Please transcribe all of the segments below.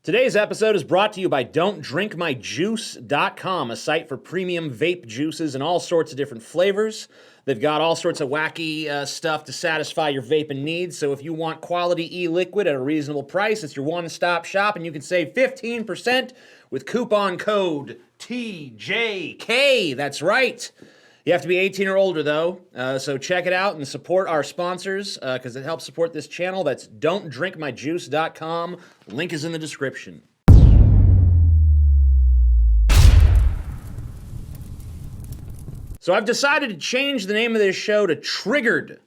Today's episode is brought to you by Don'tDrinkMyJuice.com, a site for premium vape juices in all sorts of different flavors. They've got all sorts of wacky stuff to satisfy your vaping needs. So if you want quality e-liquid at a reasonable price, it's your one-stop shop, and you can save 15% with coupon code TJK. That's right. You have to be 18 or older, though, so check it out and support our sponsors because it helps support this channel. That's Don'tDrinkMyJuice.com. Link is in the description. So I've decided to change the name of this show to Triggered.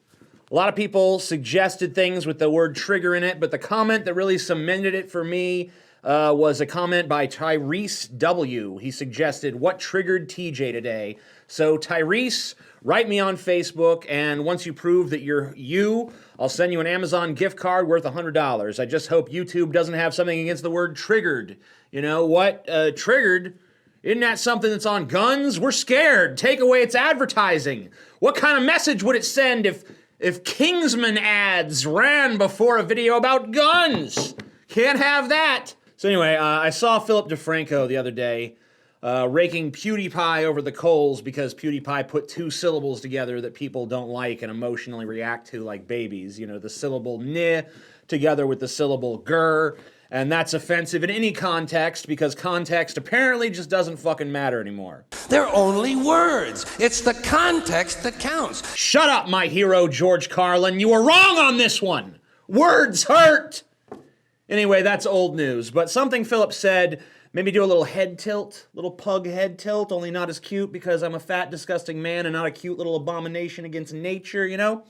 A lot of people suggested things with the word trigger in it, but the comment that really cemented it for me was a comment by Tyrese W. He suggested, "What triggered TJ today?" So Tyrese, write me on Facebook, and once you prove that you're you, I'll send you an Amazon gift card worth $100. I just hope YouTube doesn't have something against the word triggered. You know what? Triggered? Isn't that something that's on guns? We're scared. Take away its advertising. What kind of message would it send if Kingsman ads ran before a video about guns? Can't have that. So anyway, I saw Philip DeFranco the other day raking PewDiePie over the coals because PewDiePie put two syllables together that people don't like and emotionally react to like babies. You know, the syllable "neh" together with the syllable "gur," and that's offensive in any context because context apparently just doesn't fucking matter anymore. They're only words. It's the context that counts. Shut up, my hero, George Carlin. You were wrong on this one. Words hurt. Anyway, that's old news, but something Philip said made me do a little head tilt, little pug head tilt, only not as cute because I'm a fat, disgusting man and not a cute little abomination against nature, you know?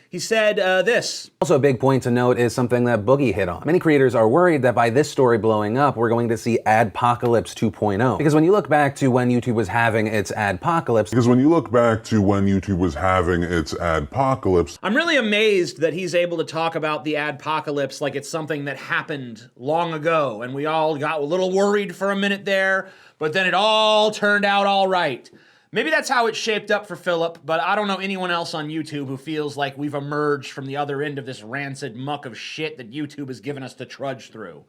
He said this. Also, a big point to note is something that Boogie hit on. Many creators are worried that by this story blowing up, we're going to see Adpocalypse 2.0. Because when you look back to when YouTube was having its Adpocalypse, I'm really amazed that he's able to talk about the Adpocalypse like it's something that happened long ago, and we all got a little worried for a minute there, but then it all turned out all right. Maybe that's how it shaped up for Philip, but I don't know anyone else on YouTube who feels like we've emerged from the other end of this rancid muck of shit that YouTube has given us to trudge through.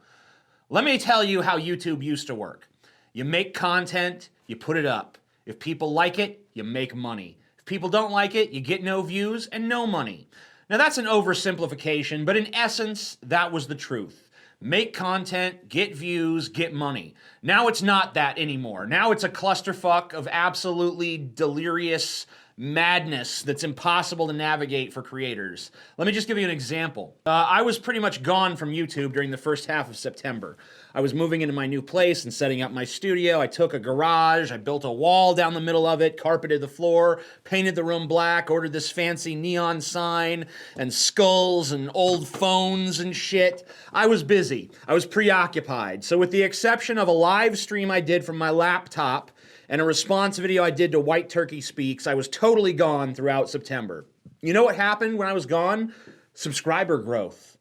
Let me tell you how YouTube used to work. You make content, you put it up. If people like it, you make money. If people don't like it, you get no views and no money. Now that's an oversimplification, but in essence, that was the truth. Make content, get views, get money. Now it's not that anymore. Now it's a clusterfuck of absolutely delirious madness that's impossible to navigate for creators. Let me just give you an example. I was pretty much gone from YouTube during the first half of September. I was moving into my new place and setting up my studio. I took a garage, I built a wall down the middle of it, carpeted the floor, painted the room black, ordered this fancy neon sign and skulls and old phones and shit. I was busy. I was preoccupied. So with the exception of a live stream I did from my laptop and a response video I did to White Turkey Speaks, I was totally gone throughout September. You know what happened when I was gone? Subscriber growth.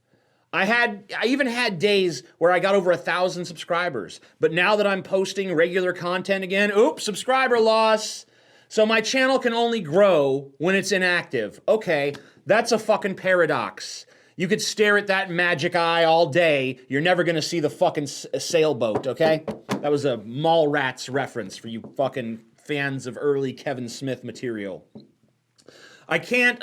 I even had days where I got over 1,000 subscribers. But now that I'm posting regular content again, oops, subscriber loss. So my channel can only grow when it's inactive. Okay, that's a fucking paradox. You could stare at that magic eye all day. You're never gonna see the fucking sailboat, okay? That was a Mallrats reference for you fucking fans of early Kevin Smith material. I can't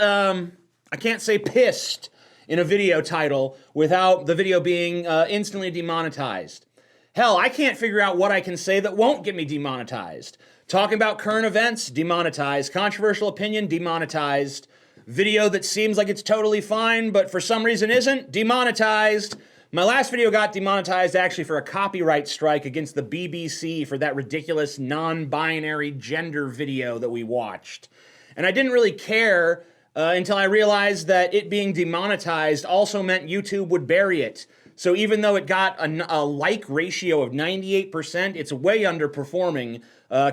say pissed in a video title without the video being instantly demonetized. Hell, I can't figure out what I can say that won't get me demonetized. Talking about current events, demonetized. Controversial opinion, demonetized. Video that seems like it's totally fine, but for some reason isn't, demonetized. My last video got demonetized actually for a copyright strike against the BBC for that ridiculous non-binary gender video that we watched. And I didn't really care until I realized that it being demonetized also meant YouTube would bury it. So even though it got a like ratio of 98%, it's way underperforming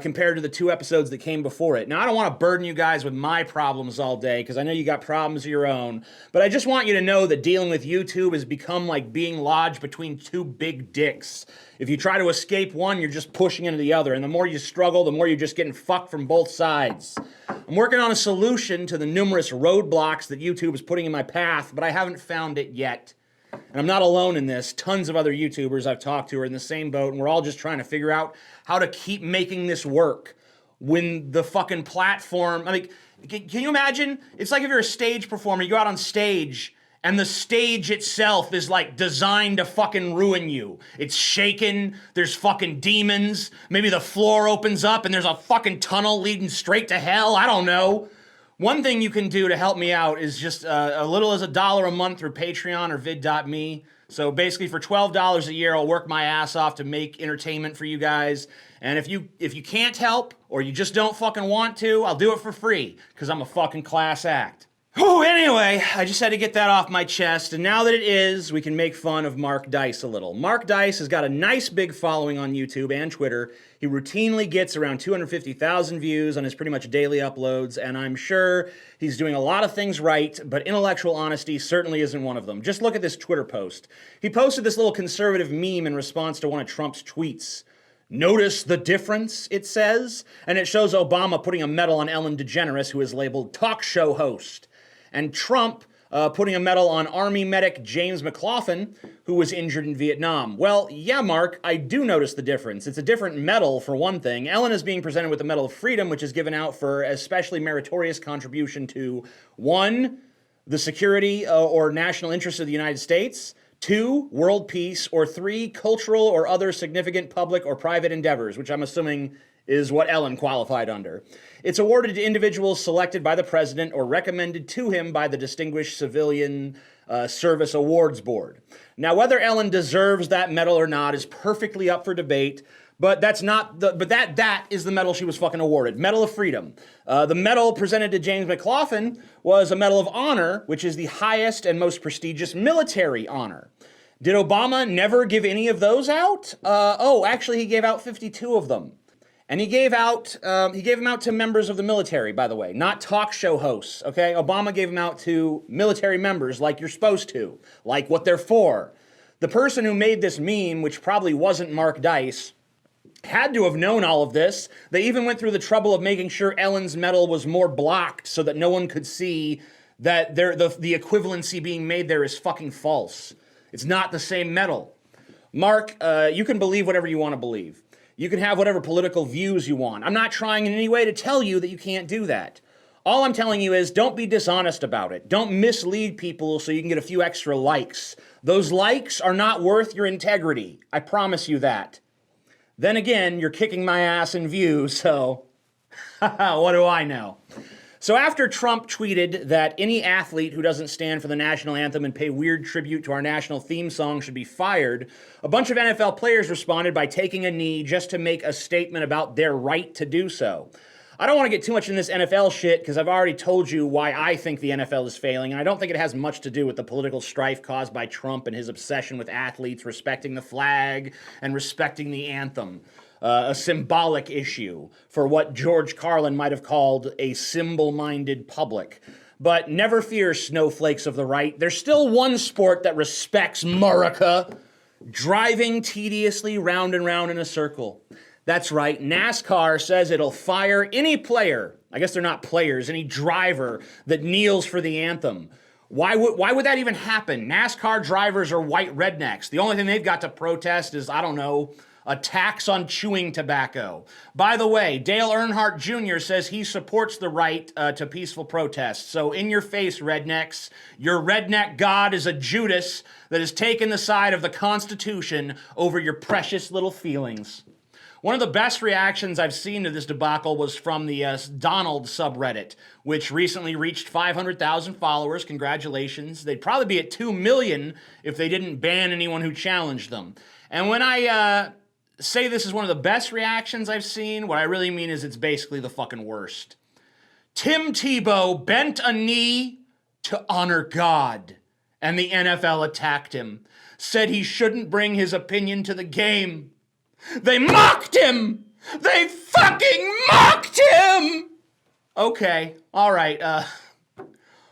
compared to the 2 episodes that came before it. Now, I don't want to burden you guys with my problems all day, because I know you got problems of your own, but I just want you to know that dealing with YouTube has become like being lodged between 2 big dicks. If you try to escape one, you're just pushing into the other, and the more you struggle, the more you're just getting fucked from both sides. I'm working on a solution to the numerous roadblocks that YouTube is putting in my path, but I haven't found it yet. and I'm not alone in this, tons of other YouTubers I've talked to are in the same boat, and we're all just trying to figure out how to keep making this work when the fucking platform, I mean, can you imagine? It's like if you're a stage performer, you go out on stage, and the stage itself is like designed to fucking ruin you. It's shaking, there's fucking demons, maybe the floor opens up and there's a fucking tunnel leading straight to hell, I don't know. One thing you can do to help me out is just a little as $1 a month through Patreon or vid.me. So basically for $12 a year, I'll work my ass off to make entertainment for you guys. And if you can't help or you just don't fucking want to, I'll do it for free because I'm a fucking class act. Whew, anyway, I just had to get that off my chest, and now that it is, we can make fun of Mark Dice a little. Mark Dice has got a nice big following on YouTube and Twitter. He routinely gets around 250,000 views on his pretty much daily uploads, and I'm sure he's doing a lot of things right, but intellectual honesty certainly isn't one of them. Just look at this Twitter post. He posted this little conservative meme in response to one of Trump's tweets. Notice the difference, it says, and it shows Obama putting a medal on Ellen DeGeneres, who is labeled talk show host. And Trump putting a medal on Army medic James McLaughlin, who was injured in Vietnam. Well, yeah, Mark, I do notice the difference. It's a different medal, for one thing. Ellen is being presented with the Medal of Freedom, which is given out for especially meritorious contribution to, 1, the security or national interests of the United States, 2, world peace, or 3, cultural or other significant public or private endeavors, which I'm assuming is what Ellen qualified under. It's awarded to individuals selected by the president or recommended to him by the Distinguished Civilian Service Awards Board. Now, whether Ellen deserves that medal or not is perfectly up for debate, but that is the medal she was fucking awarded. Medal of Freedom. The medal presented to James McLaughlin was a Medal of Honor, which is the highest and most prestigious military honor. Did Obama never give any of those out? Actually, he gave out 52 of them. And he gave them out to members of the military, by the way, not talk show hosts, okay? Obama gave them out to military members like you're supposed to, like what they're for. The person who made this meme, which probably wasn't Mark Dice, had to have known all of this. They even went through the trouble of making sure Ellen's medal was more blocked so that no one could see that the equivalency being made there is fucking false. It's not the same medal. Mark, you can believe whatever you want to believe. You can have whatever political views you want. I'm not trying in any way to tell you that you can't do that. All I'm telling you is don't be dishonest about it. Don't mislead people so you can get a few extra likes. Those likes are not worth your integrity. I promise you that. Then again, you're kicking my ass in views, so what do I know? So after Trump tweeted that any athlete who doesn't stand for the national anthem and pay weird tribute to our national theme song should be fired, a bunch of NFL players responded by taking a knee just to make a statement about their right to do so. I don't want to get too much in this NFL shit because I've already told you why I think the NFL is failing, and I don't think it has much to do with the political strife caused by Trump and his obsession with athletes respecting the flag and respecting the anthem. A symbolic issue for what George Carlin might have called a symbol-minded public. But never fear, snowflakes of the right. There's still one sport that respects America. Driving tediously round and round in a circle. That's right, NASCAR says it'll fire any player, I guess they're not players, any driver that kneels for the anthem. Why would that even happen? NASCAR drivers are white rednecks. The only thing they've got to protest is, I don't know, a tax on chewing tobacco. By the way, Dale Earnhardt Jr. says he supports the right to peaceful protest. So in your face, rednecks, your redneck god is a Judas that has taken the side of the Constitution over your precious little feelings. One of the best reactions I've seen to this debacle was from the Donald subreddit, which recently reached 500,000 followers. Congratulations. They'd probably be at 2 million if they didn't ban anyone who challenged them. And when I say this is one of the best reactions I've seen, what I really mean is it's basically the fucking worst. Tim Tebow bent a knee to honor God, and the NFL attacked him, said he shouldn't bring his opinion to the game. They mocked him! They fucking mocked him! Okay, all right.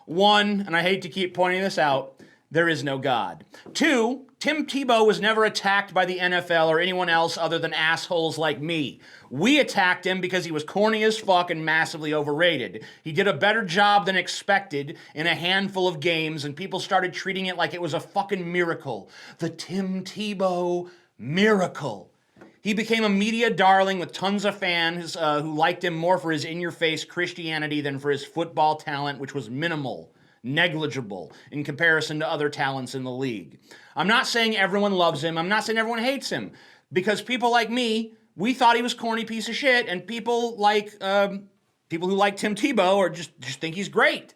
1, and I hate to keep pointing this out, there is no God. 2, Tim Tebow was never attacked by the NFL or anyone else other than assholes like me. We attacked him because he was corny as fuck and massively overrated. He did a better job than expected in a handful of games, and people started treating it like it was a fucking miracle. The Tim Tebow miracle. He became a media darling with tons of fans who liked him more for his in-your-face Christianity than for his football talent, which was minimal. Negligible in comparison to other talents in the league. I'm not saying everyone loves him. I'm not saying everyone hates him. Because people like me, we thought he was corny piece of shit, and people who like Tim Tebow or just think he's great.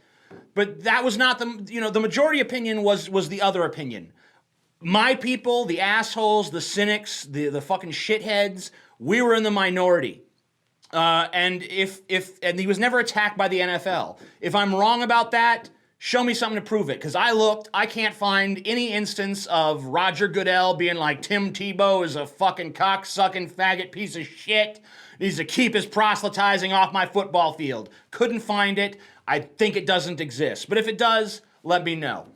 But that was not the majority opinion was the other opinion. My people, the assholes, the cynics, the fucking shitheads, we were in the minority. And he was never attacked by the NFL. If I'm wrong about that, show me something to prove it, because I looked, I can't find any instance of Roger Goodell being like, Tim Tebow is a fucking cock-sucking faggot piece of shit, needs to keep his proselytizing off my football field. Couldn't find it. I think it doesn't exist. But if it does, let me know.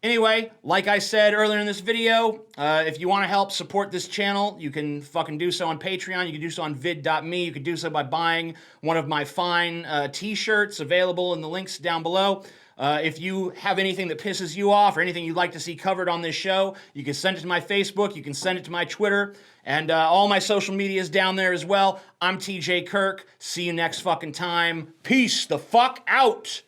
Anyway, like I said earlier in this video, if you want to help support this channel, you can fucking do so on Patreon. You can do so on vid.me. You can do so by buying one of my fine t-shirts available in the links down below. If you have anything that pisses you off or anything you'd like to see covered on this show, you can send it to my Facebook. You can send it to my Twitter. And all my social media is down there as well. I'm TJ Kirk. See you next fucking time. Peace the fuck out.